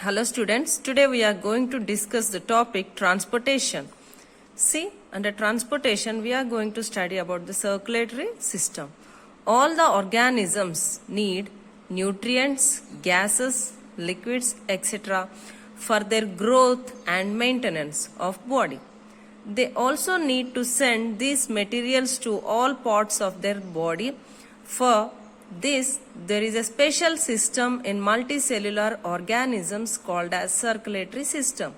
Hello students, today we are going to discuss the topic transportation. See, under transportation we are going to study about the circulatory system. All the organisms need nutrients, gases, liquids, etc. for their growth and maintenance of body. They also need to send these materials to all parts of their body. For this, there is a special system in multicellular organisms called as circulatory system.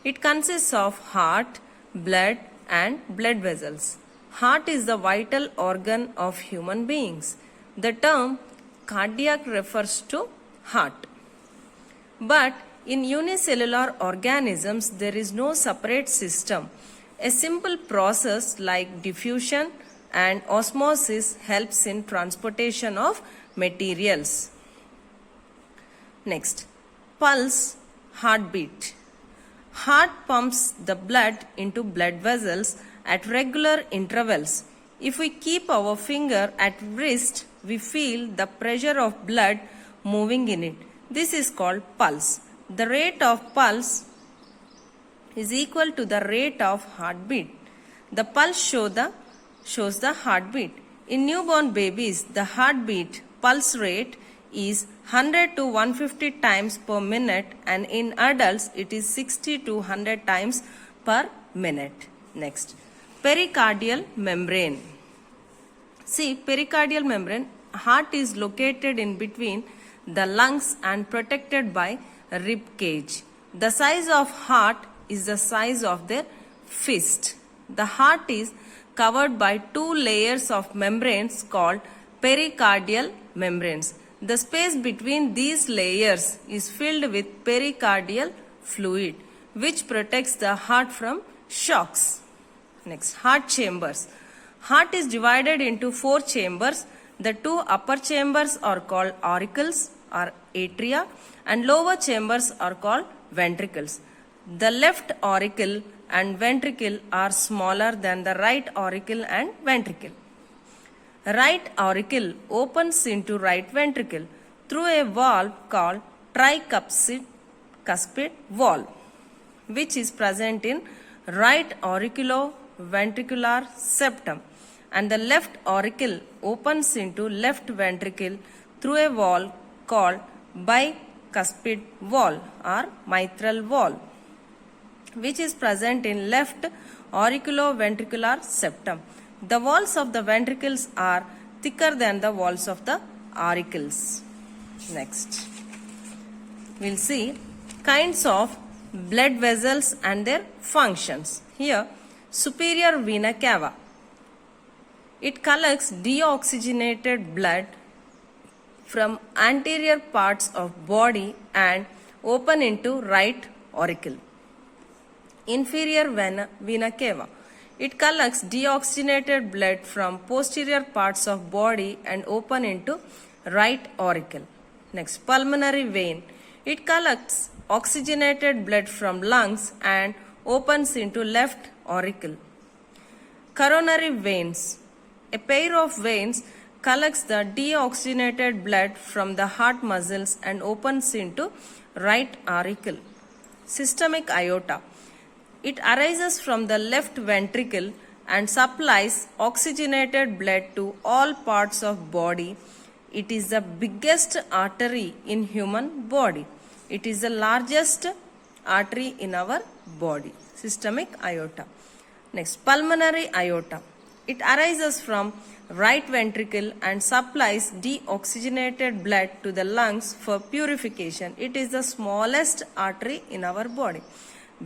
It consists of heart, blood and blood vessels. Heart is the vital organ of human beings. The term cardiac refers to heart. But in unicellular organisms, there is no separate system. A simple process like diffusion and osmosis helps in transportation of materials. Next, pulse, heartbeat. Heart pumps the blood into blood vessels at regular intervals. If we keep our finger at wrist, we feel the pressure of blood moving in it. This is called pulse. The rate of pulse is equal to the rate of heartbeat. The pulse shows the heartbeat. In newborn babies, the heartbeat pulse rate is 100 to 150 times per minute, and in adults it is 60 to 100 times per minute. Next, pericardial membrane. See, pericardial membrane, heart is located in between the lungs and protected by a rib cage. The size of heart is the size of their fist. The heart is covered by two layers of membranes called pericardial membranes. The space between these layers is filled with pericardial fluid, which protects the heart from shocks. Next, heart chambers. Heart is divided into four chambers. The two upper chambers are called auricles or atria, and lower chambers are called ventricles. The left auricle and ventricle are smaller than the right auricle and ventricle. Right auricle opens into right ventricle through a valve called tricuspid valve, which is present in right auriculoventricular septum, and the left auricle opens into left ventricle through a valve called bicuspid valve or mitral valve, which is present in left auriculoventricular septum. The walls of the ventricles are thicker than the walls of the auricles. Next, we'll see kinds of blood vessels and their functions. Here, superior vena cava. It collects deoxygenated blood from anterior parts of body and open into right auricle. Inferior vena cava. It collects deoxygenated blood from posterior parts of body and open into right auricle. Next, pulmonary vein. It collects oxygenated blood from lungs and opens into left auricle. Coronary veins. A pair of veins collects the deoxygenated blood from the heart muscles and opens into right auricle. Systemic aorta. It arises from the left ventricle and supplies oxygenated blood to all parts of body. It is the biggest artery in human body. It is the largest artery in our body. Systemic aorta. Next, pulmonary aorta. It arises from right ventricle and supplies deoxygenated blood to the lungs for purification. It is the smallest artery in our body.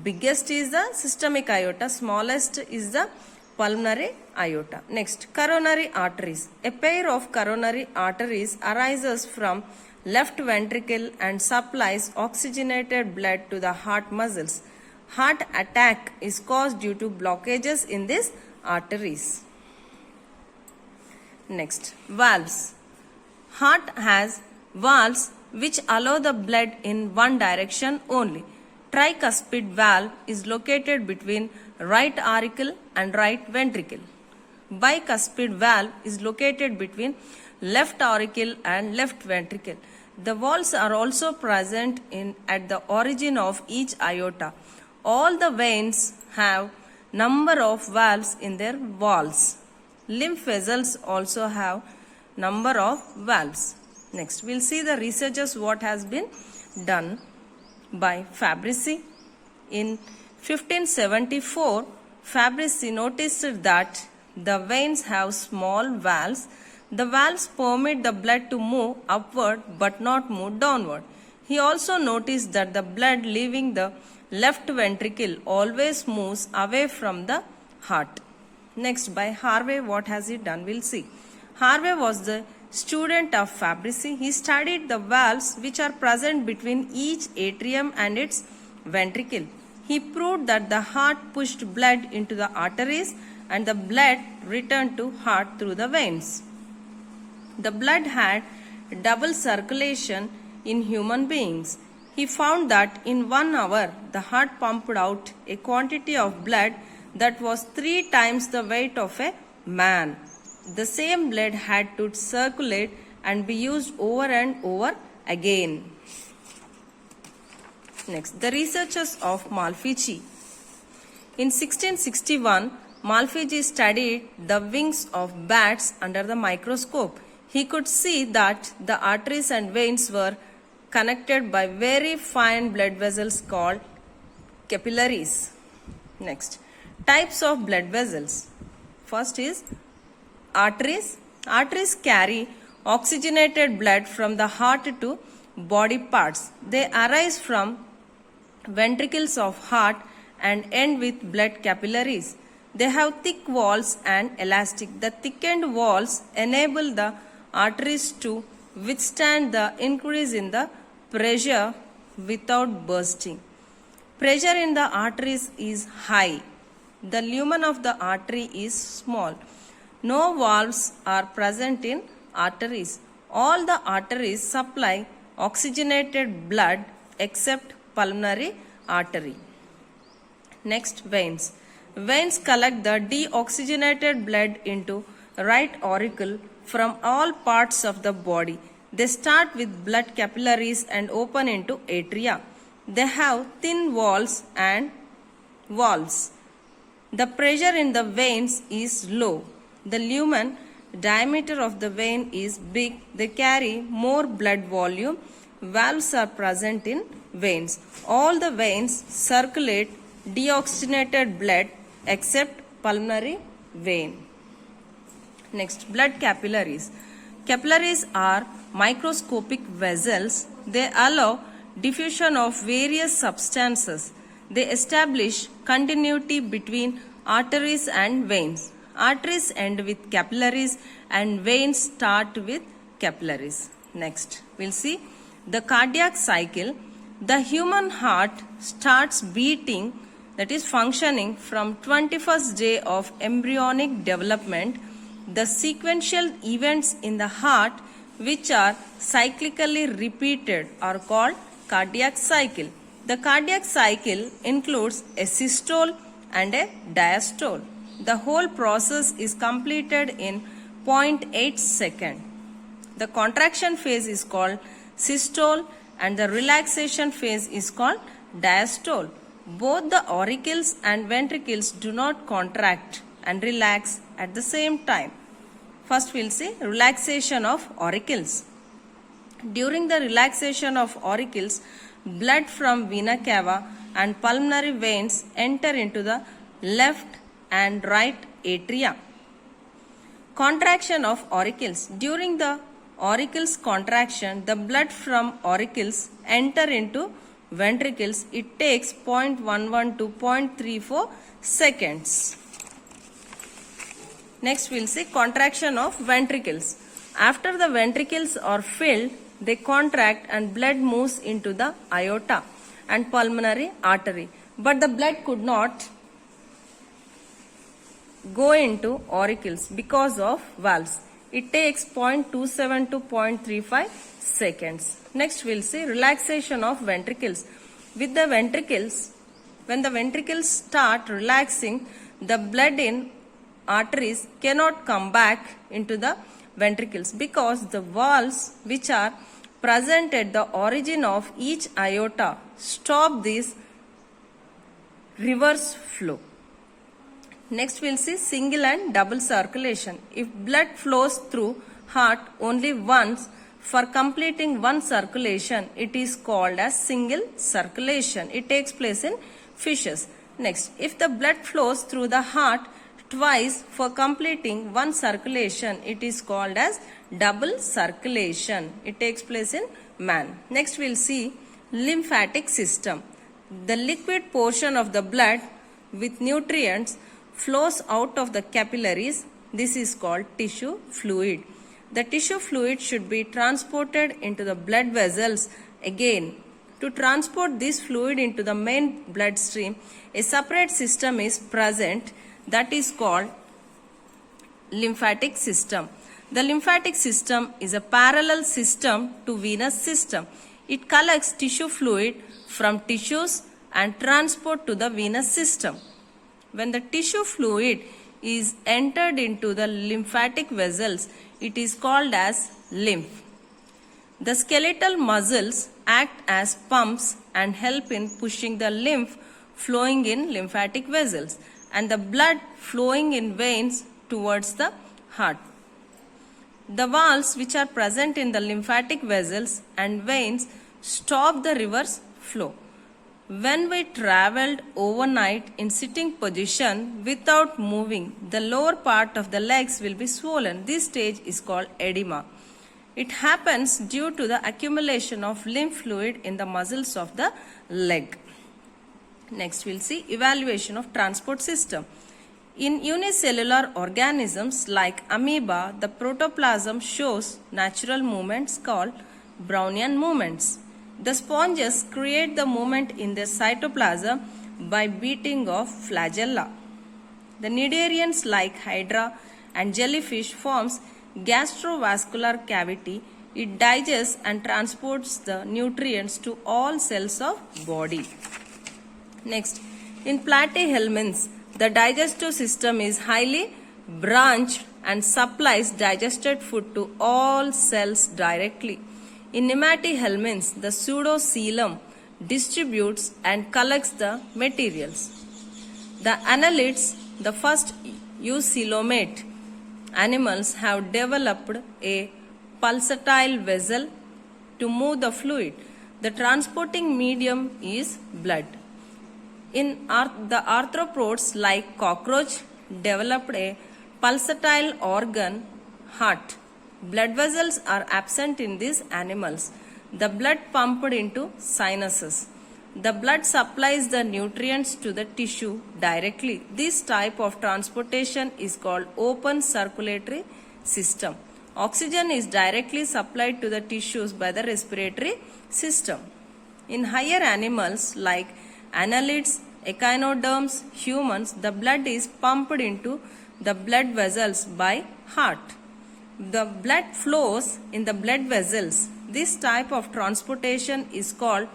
Biggest is the systemic aorta, smallest is the pulmonary aorta. Next, coronary arteries. A pair of coronary arteries arises from left ventricle and supplies oxygenated blood to the heart muscles. Heart attack is caused due to blockages in these arteries. Next, valves. Heart has valves which allow the blood in one direction only. Tricuspid valve is located between right auricle and right ventricle. Bicuspid valve is located between left auricle and left ventricle. The valves are also present at the origin of each aorta. All the veins have number of valves in their walls. Lymph vessels also have number of valves. Next, we'll see the researches what has been done by Fabrici. In 1574, Fabrici noticed that the veins have small valves. The valves permit the blood to move upward but not move downward. He also noticed that the blood leaving the left ventricle always moves away from the heart. Next, by Harvey, what has he done? We'll see. Harvey was the student of Fabrici. He studied the valves which are present between each atrium and its ventricle. He proved that the heart pushed blood into the arteries and the blood returned to heart through the veins. The blood had double circulation in human beings. He found that in 1 hour the heart pumped out a quantity of blood that was 3 times the weight of a man. The same blood had to circulate and be used over and over again. Next, the researches of Malfigi. In 1661, Malfigi studied the wings of bats under the microscope. He could see that the arteries and veins were connected by very fine blood vessels called capillaries. Next, types of blood vessels. First is arteries. Arteries carry oxygenated blood from the heart to body parts. They arise from ventricles of heart and end with blood capillaries. They have thick walls and elastic. The thickened walls enable the arteries to withstand the increase in the pressure without bursting. Pressure in the arteries is high. The lumen of the artery is small. No valves are present in arteries. All the arteries supply oxygenated blood except pulmonary artery. Next, veins. Veins collect the deoxygenated blood into right auricle from all parts of the body. They start with blood capillaries and open into atria. They have thin walls and valves. The pressure in the veins is low. The lumen diameter of the vein is big. They carry more blood volume. Valves are present in veins. All the veins circulate deoxygenated blood except pulmonary vein. Next, blood capillaries. Capillaries are microscopic vessels. They allow diffusion of various substances. They establish continuity between arteries and veins. Arteries end with capillaries and veins start with capillaries. Next, we'll see the cardiac cycle. The human heart starts beating, that is functioning, from 21st day of embryonic development. The sequential events in the heart which are cyclically repeated are called cardiac cycle. The cardiac cycle includes a systole and a diastole. The whole process is completed in 0.8 seconds. The contraction phase is called systole and the relaxation phase is called diastole. Both the auricles and ventricles do not contract and relax at the same time. First, we'll see relaxation of auricles. During the relaxation of auricles, blood from vena cava and pulmonary veins enter into the left and right atria. Contraction of auricles. During the auricles contraction, the blood from auricles enter into ventricles. It takes 0.11 to 0.34 seconds. Next, we'll see contraction of ventricles. After the ventricles are filled, they contract and blood moves into the aorta and pulmonary artery. But the blood could not go into auricles because of valves. It takes 0.27 to 0.35 seconds. Next, we'll see relaxation of ventricles. With the ventricles, when the ventricles start relaxing, the blood in arteries cannot come back into the ventricles because the valves which are present at the origin of each aorta stop this reverse flow. Next we'll see single and double circulation. If blood flows through heart only once for completing one circulation, it is called as single circulation. It takes place in fishes. Next, if the blood flows through the heart twice for completing one circulation, it is called as double circulation. It takes place in man. Next we'll see lymphatic system. The liquid portion of the blood with nutrients flows out of the capillaries. This is called tissue fluid. The tissue fluid should be transported into the blood vessels again. To transport this fluid into the main bloodstream, a separate system is present that is called lymphatic system. The lymphatic system is a parallel system to venous system. It collects tissue fluid from tissues and transport to the venous system. When the tissue fluid is entered into the lymphatic vessels, it is called as lymph. The skeletal muscles act as pumps and help in pushing the lymph flowing in lymphatic vessels and the blood flowing in veins towards the heart. The valves which are present in the lymphatic vessels and veins stop the reverse flow. When we traveled overnight in sitting position without moving, the lower part of the legs will be swollen. This stage is called edema. It happens due to the accumulation of lymph fluid in the muscles of the leg. Next we'll see evaluation of transport system. In unicellular organisms like amoeba, the protoplasm shows natural movements called Brownian movements. The sponges create the movement in the cytoplasm by beating of flagella. The cnidarians like hydra and jellyfish forms gastrovascular cavity. It digests and transports the nutrients to all cells of body. Next, in platyhelminths, the digestive system is highly branched and supplies digested food to all cells directly. In nematyhelminths, the pseudocoelom distributes and collects the materials. The annelids, the first eucoelomate animals, have developed a pulsatile vessel to move the fluid. The transporting medium is blood. In the arthropods like cockroach developed a pulsatile organ, heart. Blood vessels are absent in these animals. The blood pumped into sinuses. The blood supplies the nutrients to the tissue directly. This type of transportation is called open circulatory system. Oxygen is directly supplied to the tissues by the respiratory system. In higher animals like annelids, echinoderms, humans, the blood is pumped into the blood vessels by heart. The blood flows in the blood vessels. This type of transportation is called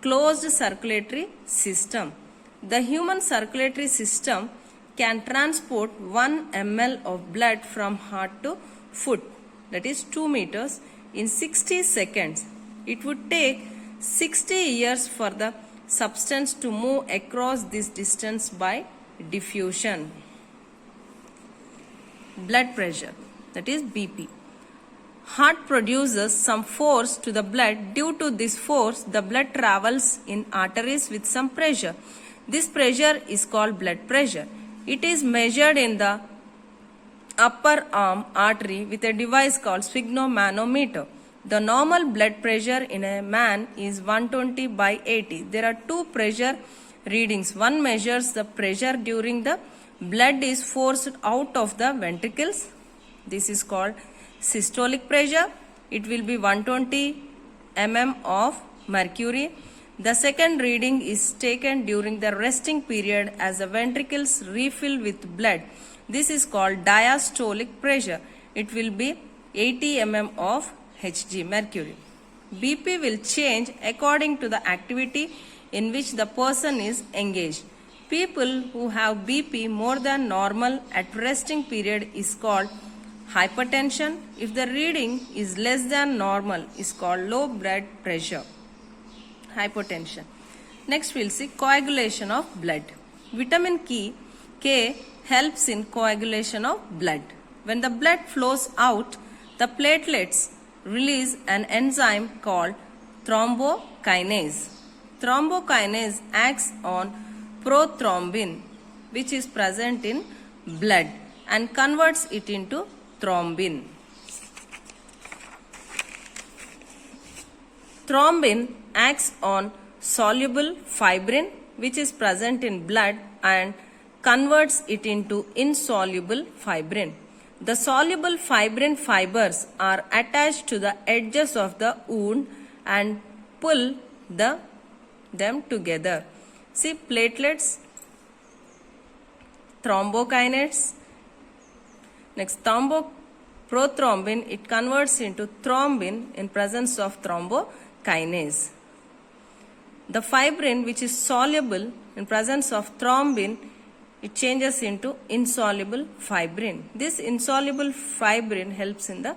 closed circulatory system. The human circulatory system can transport 1 ml of blood from heart to foot, that is 2 meters, in 60 seconds. It would take 60 years for the substance to move across this distance by diffusion. Blood pressure, that is BP. Heart produces some force to the blood. Due to this force, the blood travels in arteries with some pressure. This pressure is called blood pressure. It is measured in the upper arm artery with a device called sphygmomanometer. The normal blood pressure in a man is 120 by 80. There are two pressure readings. One measures the pressure during the blood is forced out of the ventricles. This is called systolic pressure. It will be 120 mm of mercury. The second reading is taken during the resting period as the ventricles refill with blood. This is called diastolic pressure. It will be 80 mm of Hg, mercury. BP will change according to the activity in which the person is engaged. People who have BP more than normal at resting period is called Hypertension, if the reading is less than normal, is called low blood pressure. Hypotension. Next we'll see coagulation of blood. Vitamin K helps in coagulation of blood. When the blood flows out, the platelets release an enzyme called thrombokinase. Thrombokinase acts on prothrombin, which is present in blood, and converts it into thrombin. Thrombin acts on soluble fibrin, which is present in blood, and converts it into insoluble fibrin. The soluble fibrin fibers are attached to the edges of the wound and pull them together. See, platelets, thrombokinase. Next, prothrombin, it converts into thrombin in presence of thrombokinase. The fibrin, which is soluble in presence of thrombin, it changes into insoluble fibrin. This insoluble fibrin helps in the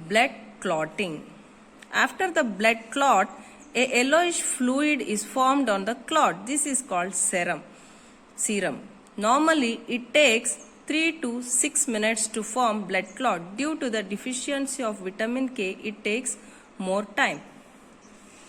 blood clotting. After the blood clot, a yellowish fluid is formed on the clot. This is called serum. Normally, it takes 3 to 6 minutes to form blood clot. Due to the deficiency of vitamin K, it takes more time.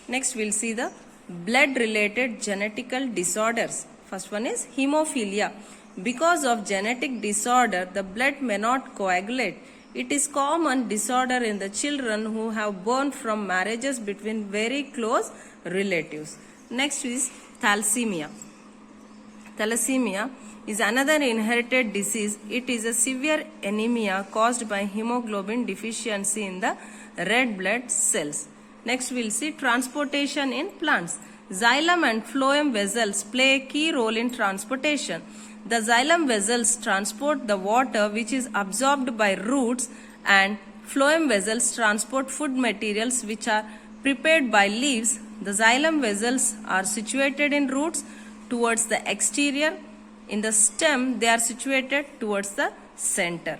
Next, we'll see the blood-related genetical disorders. First one is hemophilia. Because of genetic disorder, the blood may not coagulate. It is common disorder in the children who have born from marriages between very close relatives. Next is thalassemia. Thalassemia is another inherited disease. It is a severe anemia caused by hemoglobin deficiency in the red blood cells. Next we'll see transportation in plants. Xylem and phloem vessels play a key role in transportation. The xylem vessels transport the water which is absorbed by roots, and phloem vessels transport food materials which are prepared by leaves. The xylem vessels are situated in roots towards the exterior. In the stem, they are situated towards the center.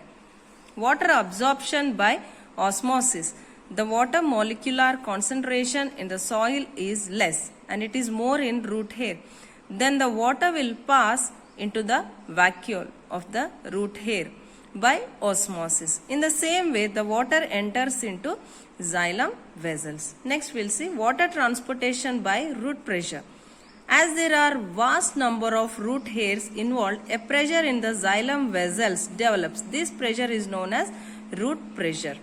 Water absorption by osmosis. The water molecular concentration in the soil is less and it is more in root hair. Then the water will pass into the vacuole of the root hair by osmosis. In the same way, the water enters into xylem vessels. Next, we'll see water transportation by root pressure. As there are vast number of root hairs involved, a pressure in the xylem vessels develops. This pressure is known as root pressure.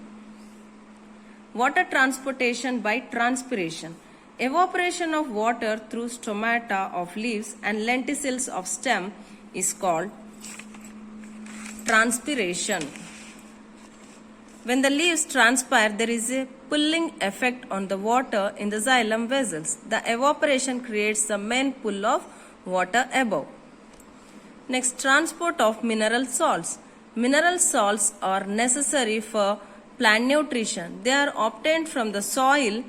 Water transportation by transpiration. Evaporation of water through stomata of leaves and lenticels of stem is called transpiration. When the leaves transpire, there is a pulling effect on the water in the xylem vessels. The evaporation creates the main pull of water above. Next, transport of mineral salts. Mineral salts are necessary for plant nutrition. They are obtained from the soil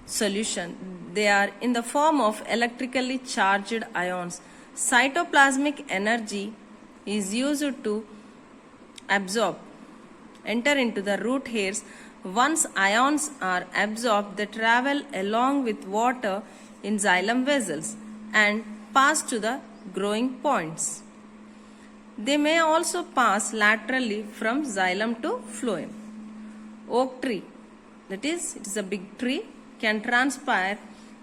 solution. They are in the form of electrically charged ions. Cytoplasmic energy is used to enter into the root hairs. Once ions are absorbed, they travel along with water in xylem vessels and pass to the growing points. They may also pass laterally from xylem to phloem. Oak tree, that is, it is a big tree, can transpire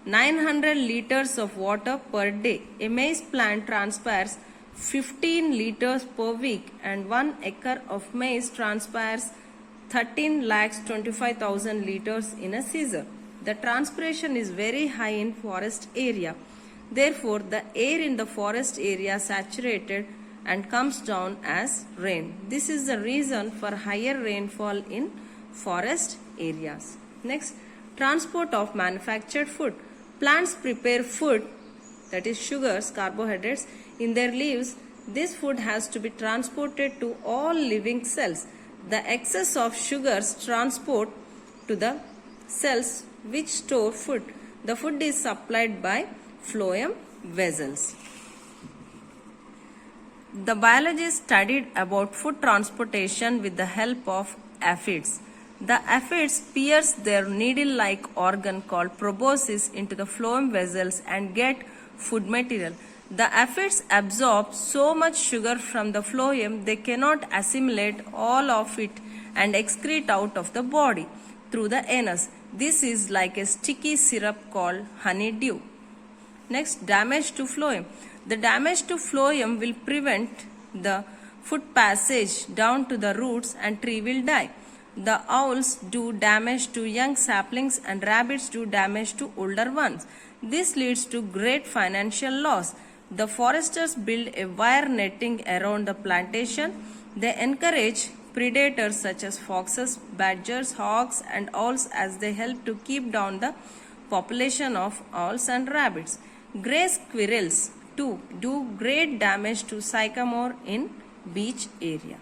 900 liters of water per day. A maize plant transpires 15 liters per week, and 1 acre of maize transpires 13,25,000 liters in a season. The transpiration is very high in forest area. Therefore, the air in the forest area saturated and comes down as rain. This is the reason for higher rainfall in forest areas. Next, transport of manufactured food. Plants prepare food, that is sugars, carbohydrates, in their leaves. This food has to be transported to all living cells. The excess of sugars transport to the cells which store food. The food is supplied by phloem vessels. The biologists studied about food transportation with the help of aphids. The aphids pierce their needle-like organ called proboscis into the phloem vessels and get food material. The aphids absorb so much sugar from the phloem they cannot assimilate all of it and excrete out of the body through the anus. This is like a sticky syrup called honeydew. Next, damage to phloem. The damage to phloem will prevent the food passage down to the roots and tree will die. The owls do damage to young saplings and rabbits do damage to older ones. This leads to great financial loss. The foresters build a wire netting around the plantation. They encourage predators such as foxes, badgers, hawks and owls as they help to keep down the population of owls and rabbits. Gray squirrels too do great damage to sycamore in beach area.